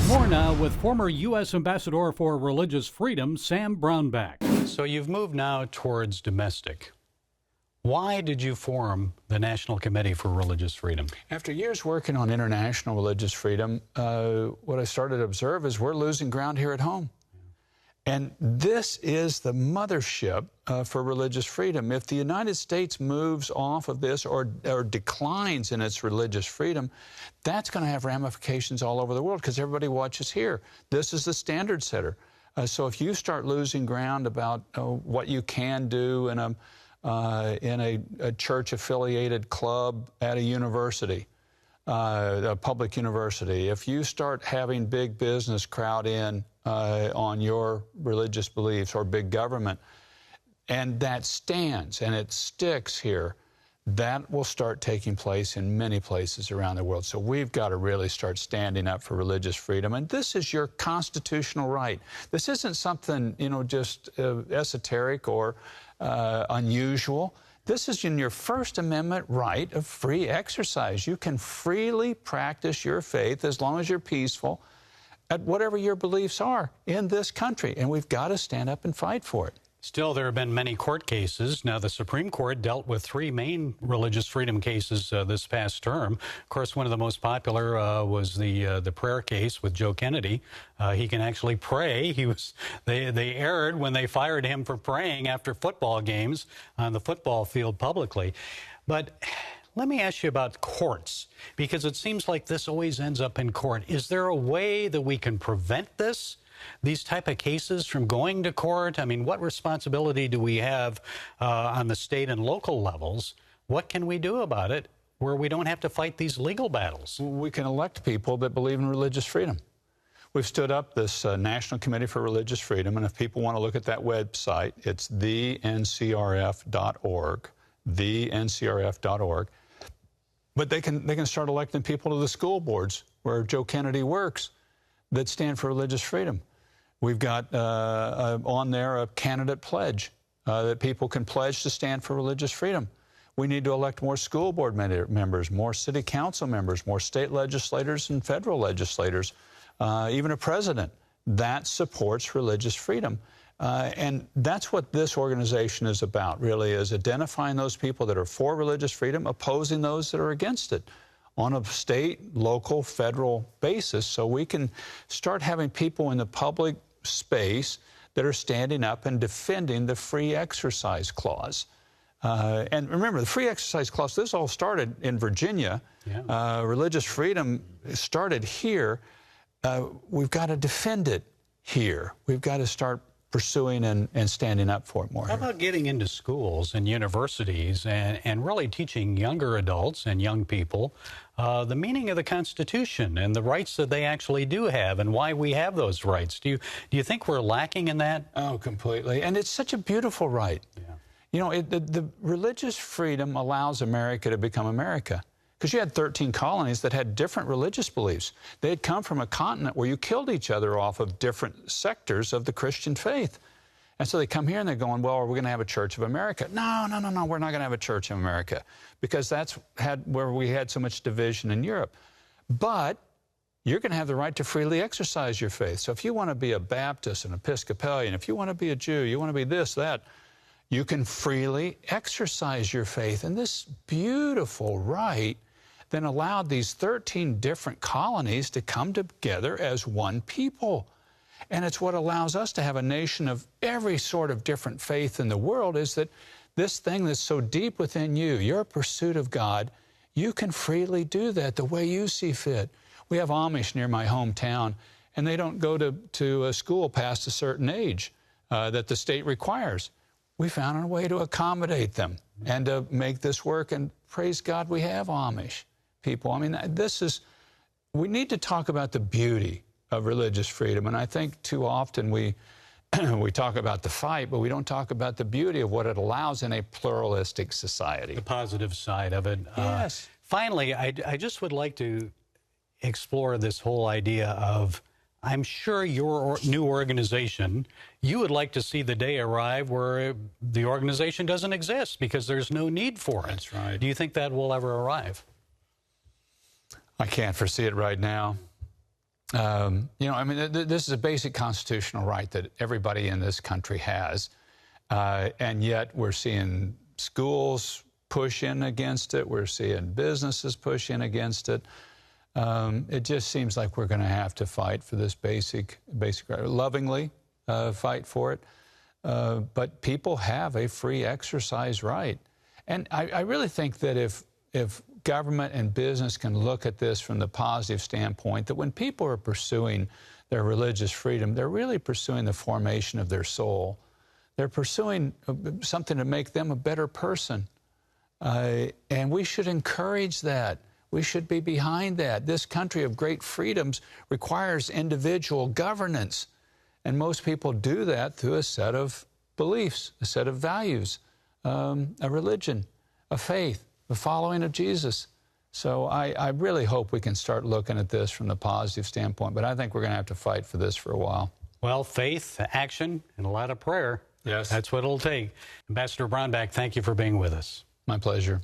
More now with former U.S. Ambassador for Religious Freedom, Sam Brownback. So you've moved now towards domestic. Why did you form the National Committee for Religious Freedom? After years working on international religious freedom, what I started to observe is we're losing ground here at home. And this is the mothership for religious freedom. If the United States moves off of this or declines in its religious freedom, that's going to have ramifications all over the world because everybody watches here. This is the standard setter. So if you start losing ground about what you can do in a church-affiliated club at a university, a public university, if you start having big business crowd in on your religious beliefs or big government, and that stands and it sticks here, that will start taking place in many places around the world. So we've got to really start standing up for religious freedom. And this is your constitutional right. This isn't something, just esoteric or unusual. This is in your First Amendment right of free exercise. You can freely practice your faith as long as you're peaceful at whatever your beliefs are in this country. And we've got to stand up and fight for it. Still, there have been many court cases. Now, the Supreme Court dealt with 3 main religious freedom cases this past term. Of course, one of the most popular was the prayer case with Joe Kennedy. He can actually pray. They erred when they fired him for praying after football games on the football field publicly. But let me ask you about courts, because it seems like this always ends up in court. Is there a way that we can prevent these type of cases from going to court? I mean, what responsibility do we have on the state and local levels? What can we do about it where we don't have to fight these legal battles? We can elect people that believe in religious freedom. We've stood up this National Committee for Religious Freedom, and if people want to look at that website, it's thencrf.org, thencrf.org. But they can start electing people to the school boards where Joe Kennedy works that stand for religious freedom. We've got on there a candidate pledge that people can pledge to stand for religious freedom. We need to elect more school board members, more city council members, more state legislators and federal legislators, even a president that supports religious freedom. And that's what this organization is about, really, is identifying those people that are for religious freedom, opposing those that are against it on a state, local, federal basis, so we can start having people in the public space that are standing up and defending the free exercise clause. And remember, the free exercise clause, this all started in Virginia. Yeah. Religious freedom started here. We've got to defend it here. We've got to start pursuing and standing up for it more. How about getting into schools and universities and really teaching younger adults and young people the meaning of the Constitution and the rights that they actually do have and why we have those rights? Do you think we're lacking in that? Oh, completely. And it's such a beautiful right. Yeah. The religious freedom allows America to become America. Because you had 13 colonies that had different religious beliefs. They had come from a continent where you killed each other off of different sectors of the Christian faith. And so they come here and they're going, well, are we going to have a Church of America? No, we're not going to have a Church of America, because that's where we had so much division in Europe. But you're going to have the right to freely exercise your faith. So if you want to be a Baptist, an Episcopalian, if you want to be a Jew, you want to be this, that, you can freely exercise your faith. And this beautiful right then allowed these 13 different colonies to come together as one people. And it's what allows us to have a nation of every sort of different faith in the world, is that this thing that's so deep within you, your pursuit of God, you can freely do that the way you see fit. We have Amish near my hometown, and they don't go to a school past a certain age that the state requires. We found a way to accommodate them and to make this work, and praise God we have Amish people. I mean, we need to talk about the beauty of religious freedom, and I think too often we talk about the fight, but we don't talk about the beauty of what it allows in a pluralistic society. The positive side of it. Yes. Finally, I just would like to explore this whole idea of, I'm sure your new organization, you would like to see the day arrive where the organization doesn't exist because there's no need for it. That's right. Do you think that will ever arrive? I can't foresee it right now. You know, I mean, this is a basic constitutional right that everybody in this country has, and yet we're seeing schools push in against it. We're seeing businesses push in against it. It just seems like we're going to have to fight for this basic right, lovingly fight for it. But people have a free exercise right. And I really think that if government and business can look at this from the positive standpoint, that when people are pursuing their religious freedom, they're really pursuing the formation of their soul. They're pursuing something to make them a better person. And we should encourage that. We should be behind that. This country of great freedoms requires individual governance. And most people do that through a set of beliefs, a set of values, a religion, a faith, the following of Jesus. So I really hope we can start looking at this from the positive standpoint. But I think we're going to have to fight for this for a while. Well, faith, action, and a lot of prayer. Yes. That's what it'll take. Ambassador Brownback, thank you for being with us. My pleasure.